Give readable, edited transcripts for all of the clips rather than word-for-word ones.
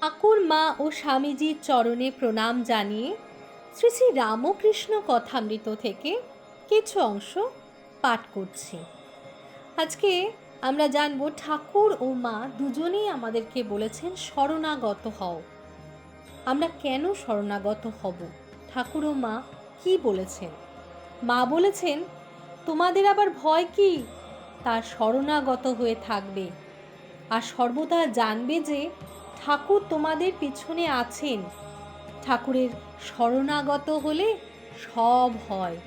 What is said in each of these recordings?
ঠাকুর মা ও স্বামীজির চরণে প্রণাম জানিয়ে শ্রী শ্রী রামকৃষ্ণ কথামৃত থেকে কিছু অংশ পাঠ করছি। আজকে আমরা জানব ঠাকুর ও মা দুজনেই আমাদেরকে বলেছেন শরণাগত হও। আমরা কেন শরণাগত হব? ঠাকুর ও মা কি বলেছেন? মা বলেছেন, তোমাদের আবার ভয় কি? তার শরণাগত হয়ে থাকবে আর সর্বদা জানবে যে ঠাকুর তোমাদের পিছনে আছেন। ঠাকুরের শরণাগত হলে সব হয়।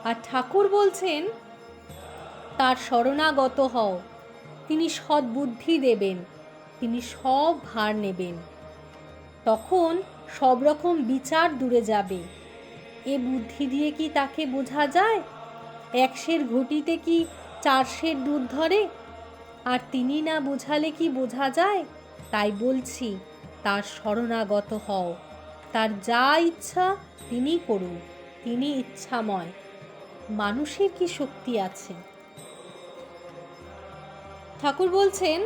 আর ঠাকুর বলছেন, তার শরণাগত হও, তিনি সদ্বুদ্ধি দেবেন, তিনি সব ভার নেবেন। তখন সব রকম বিচার দূরে যাবে। এ বুদ্ধি দিয়ে কি তাকে বোঝা যায়? 1 সের ঘটিতে কি 4 সের দুধ ধরে? আর তিনি না বোঝালে কি বোঝা যায়? তাই বলছি, তার শরণাগত হও। তার যা ইচ্ছা তিনি করুন, তিনি ইচ্ছাময়। মানুষের কি শক্তি আছে? ঠাকুর বলছেন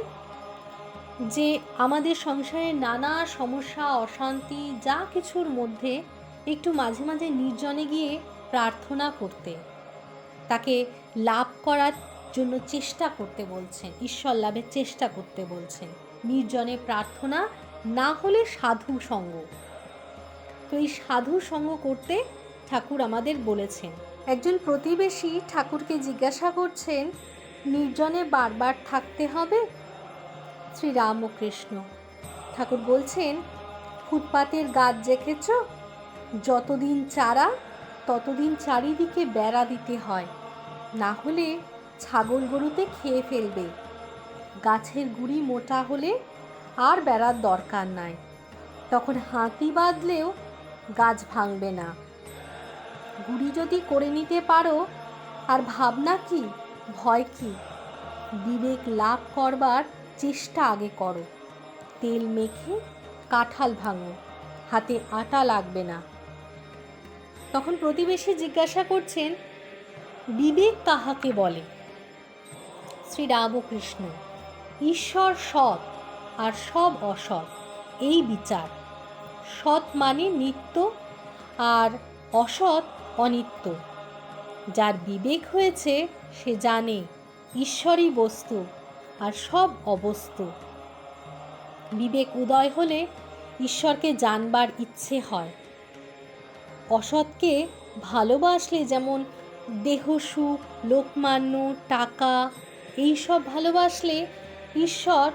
যে আমাদের সংসারের নানা সমস্যা, অশান্তি যা কিছুর মধ্যে একটু মাঝে মাঝে নির্জনে গিয়ে প্রার্থনা করতে, তাকে লাভ করার জন্য চেষ্টা করতে বলছেন, ঈশ্বর লাভের চেষ্টা করতে বলছেন। নির্জনে প্রার্থনা, না হলে সাধু সঙ্গ। তো এই সাধু সঙ্গ করতে ঠাকুর আমাদের বলেছেন। একজন প্রতিবেশী ঠাকুরকে জিজ্ঞাসা করছেন, নির্জনে বারবার থাকতে হবে? শ্রী রামকৃষ্ণ ঠাকুর বলছেন, ফুটপাতের গাছ দেখেছ? যতদিন চারা ততদিন চারিদিকে বেড়া দিতে হয়, না হলে ছাগল গরুতে খেয়ে ফেলবে। গাছের গুঁড়ি মোটা হলে আর বেড়ার দরকার নাই, তখন হাতি বাঁধলেও গাছ ভাঙবে না। গুঁড়ি যদি করে নিতে পারো, আর ভাবনা কি, ভয় কি? বিবেক লাভ করবার চেষ্টা আগে করো। তেল মেখে কাঁঠাল ভাঙো, হাতে আটা লাগবে না। তখন প্রতিবেশী জিজ্ঞাসা করছেন, বিবেক কাহাকে বলে? শ্রী রামকৃষ্ণ, ঈশ্বর সৎ আর সব অসৎ, এই বিচার। সৎ মানে নিত্য আর অসৎ অনিত্য। যার বিবেক হয়েছে সে জানে ঈশ্বরই বস্তু আর সব অবস্তু। বিবেক উদয় হলে ঈশ্বরকে জানবার ইচ্ছে হয়। অসৎকে ভালোবাসলে যেমন দেহ সুখ, লোকমান্য, টাকা এইসব ভালোবাসলে ঈশ্বর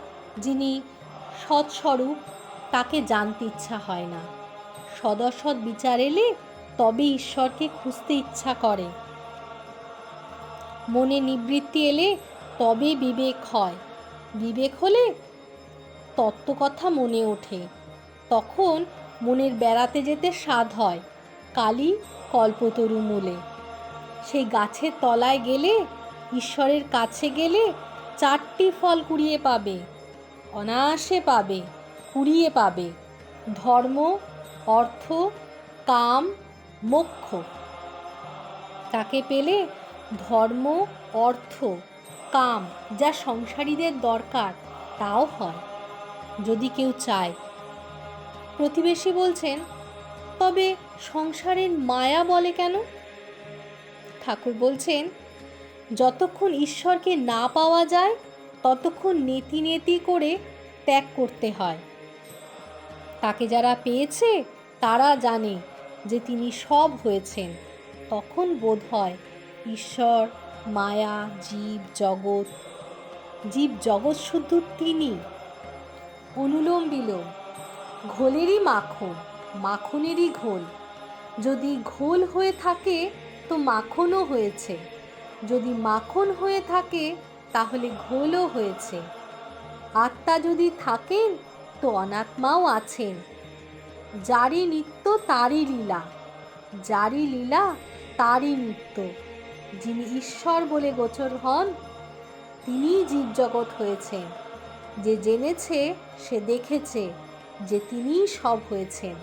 যিনি সৎস্বরূপ তাকে জানতে ইচ্ছা হয় না। সদসৎ বিচার এলে তবে ঈশ্বরকে খুঁজতে ইচ্ছা করে। মনে নিবৃত্তি এলে তবে বিবেক হয়। বিবেক হলে তত্ত্বকথা মনে ওঠে, তখন মনের বেড়াতে যেতে স্বাদ হয়। কালী কল্পতরু মূলে, সেই গাছের তলায় গেলে, ঈশ্বরের কাছে গেলে 4টি ফল কুড়িয়ে পাবে, অনায়াসে পাবে, কুড়িয়ে পাবে। ধর্ম, অর্থ, কাম, মোক্ষ। তাকে পেলে ধর্ম, অর্থ, কাম যা সংসারীদের দরকার তাও হয়, যদি কেউ চায়। প্রতিবেশী বলছেন, তবে সংসারের মায়া বলে কেন? ঠাকুর বলছেন, যতক্ষণ ঈশ্বরকে না পাওয়া যায় ততক্ষণ নেতি নেতি করে ত্যাগ করতে হয়। তাকে যারা পেয়েছে তারা জানে যে তিনি সব হয়েছেন। তখন বোধ হয় ঈশ্বর, মায়া, জীব জগৎ, জীব জগৎ শুধু তিনি। অনুলোম বিলোম, ঘোলেরই মাখন, মাখনেরই ঘোল। যদি ঘোল হয়ে থাকে তো মাখনও হয়েছে, যদি মাখন হয়ে থাকে তাহলে ঘোলও হয়েছে। আত্মা যদি থাকেন তো অনাত্মাও আছেন। যারই নিত্য তারই লীলা, যারই লীলা তারই নিত্য। যিনি ঈশ্বর বলে গোচর হন তিনিই জীবজগৎ হয়েছেন। যে জেনেছে সে দেখেছে যে তিনিই সব হয়েছেন।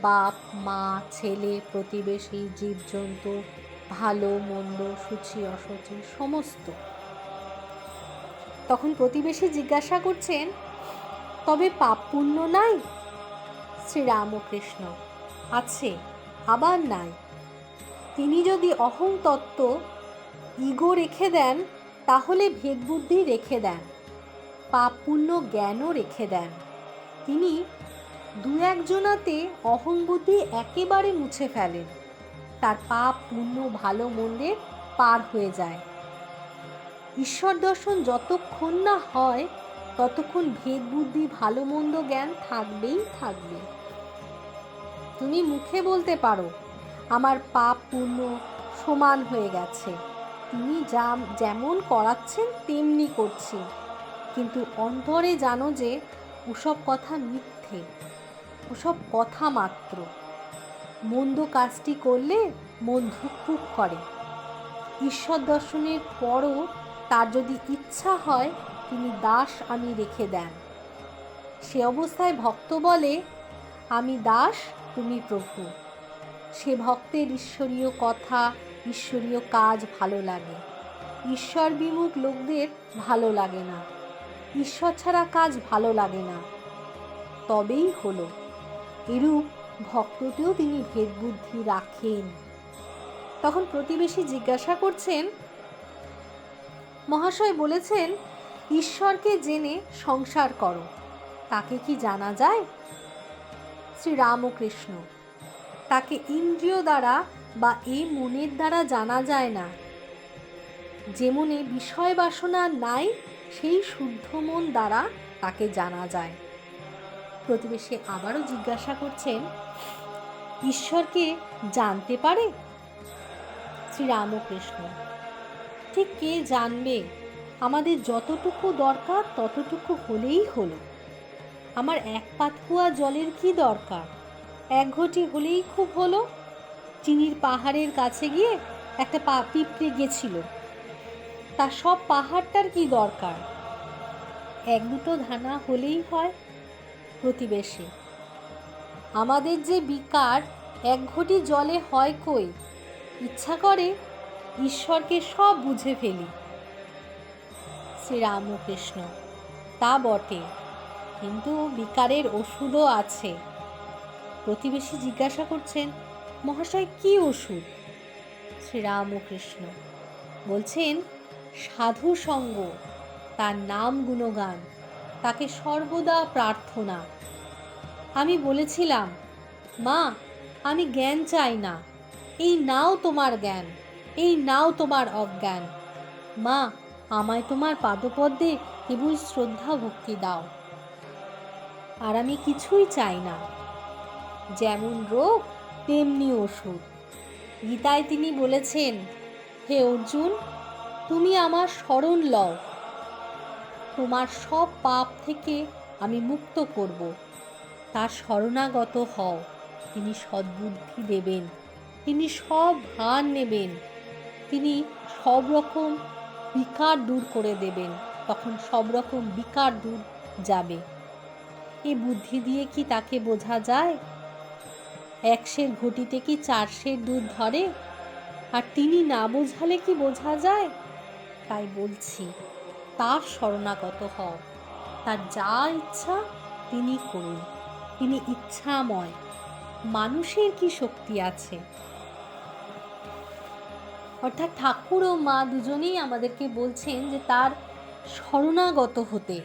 বাপ, মা, ছেলে, প্রতিবেশী, জীবজন্তু, ভালো মন্দ, শুচি অশুচি সমস্ত। তখন প্রতিবেশী জিজ্ঞাসা করছেন, তবে পাপ পুণ্য নাই? শ্রীরামকৃষ্ণ: আছে, আবার নাই। তিনি যদি অহং তত্ত্ব, ইগো রেখে দেন, তাহলে ভেদবুদ্ধি রেখে দেন, পাপ পুণ্য জ্ঞানও রেখে দেন। তিনি দু একজনাতে অহং বুদ্ধি একেবারে মুছে ফেলেন, তার পাপ পুণ্য ভালো মন্দের পার হয়ে যায়। ঈশ্বর দর্শন যতক্ষণ না হয় ততক্ষণ ভেদ বুদ্ধি ভালো মন্দ জ্ঞান থাকবেই থাকবে। তুমি মুখে বলতে পারো আমার পাপ পুণ্য সমান হয়ে গেছে, তিনি যেমন করাচ্ছেন তেমনি করছি, কিন্তু অন্তরে জানো যে ওসব কথা মিথ্যে, ওসব কথা মাত্র। মন্দ কাজটি করলে মন ধুকপুক করে। ঈশ্বর দর্শনের পরও তার যদি ইচ্ছা হয় তিনি দাস আমি রেখে দেন। সে অবস্থায় ভক্ত বলে আমি দাস, তুমি প্রভু। সে ভক্তের ঈশ্বরীয় কথা, ঈশ্বরীয় কাজ ভালো লাগে। ঈশ্বর বিমুখ লোকদের ভালো লাগে না, ঈশ্বর ছাড়া কাজ ভালো লাগে না। তবেই হলো। এরূপ ভক্ততেও তিনি ভেদবুদ্ধি রাখেন। তখন প্রতিবেশী জিজ্ঞাসা করছেন, মহাশয় বলেছেন ঈশ্বরকে জেনে সংসার করো, তাকে কি জানা যায়? শ্রীরামকৃষ্ণ: তাকে ইন্দ্রিয় দ্বারা বা এই মনের দ্বারা জানা যায় না। যে মনে বিষয় বাসনা নাই সেই শুদ্ধ মন দ্বারা তাকে জানা যায়। প্রতিবেশী আবারও জিজ্ঞাসা করছেন, ঈশ্বরকে জানতে পারে? শ্রীরামকৃষ্ণ: ঠিক কে জানবে? আমাদের যতটুকু দরকার ততটুকু হলেই হলো। আমার এক পাতকুয়া জলের কি দরকার? এক ঘটি হলেই খুব হলো। চিনির পাহাড়ের কাছে গিয়ে একটা পিঁপড়ে গেছিল, তা সব পাহাড়টার কি দরকার? এক দুটো দানা হলেই হয়। প্রতিবেশী: আমাদের যে বিকার এক ঘটি জলে হয় কই? ইচ্ছা করে ঈশ্বরকে সব বুঝে ফেলি। শ্রীরামকৃষ্ণ: তা বটে, কিন্তু বিকারের ওষুধও আছে। প্রতিবেশী জিজ্ঞাসা করছেন, মহাশয় কি ওষুধ? শ্রীরামকৃষ্ণ বলছেন, সাধু সঙ্গ, তার নাম গুণগান, তাকে সর্বদা প্রার্থনা। আমি বলেছিলাম, মা আমি জ্ঞান চাই না, এই নাও তোমার জ্ঞান, এই নাও তোমার অজ্ঞান। মা আমায় তোমার পাদপদ্মে কেবল শ্রদ্ধা ভক্তি দাও, আর আমি কিছুই চাই না। যেমন রোগ তেমনি ওষুধ। গীতায় তিনি বলেছেন, হে অর্জুন, তুমি আমার শরণ লও, তোমার সব পাপ থেকে আমি মুক্ত করব। তার শরণাগত হও, তিনি সদ্বুদ্ধি দেবেন, তিনি সব ভার নেবেন, তিনি সব রকম বিকার দূর করে দেবেন। তখন সব রকম বিকার দূর যাবে। এই বুদ্ধি দিয়ে কি তাকে বোঝা যায়? 1 সের ঘটিতে কি 4 সের দুধ ধরে? আর তিনি না বোঝালে কি বোঝা যায়? তাই বলছি, তার শরণাগত হও, তার যা ইচ্ছা তিনি করুন, তিনি ইচ্ছাময়। মানুষের কি শক্তি আছে? অর্থাৎ ঠাকুর ও মা দুজনেই আমাদেরকে বলছেন যে তার শরণাগত হতে।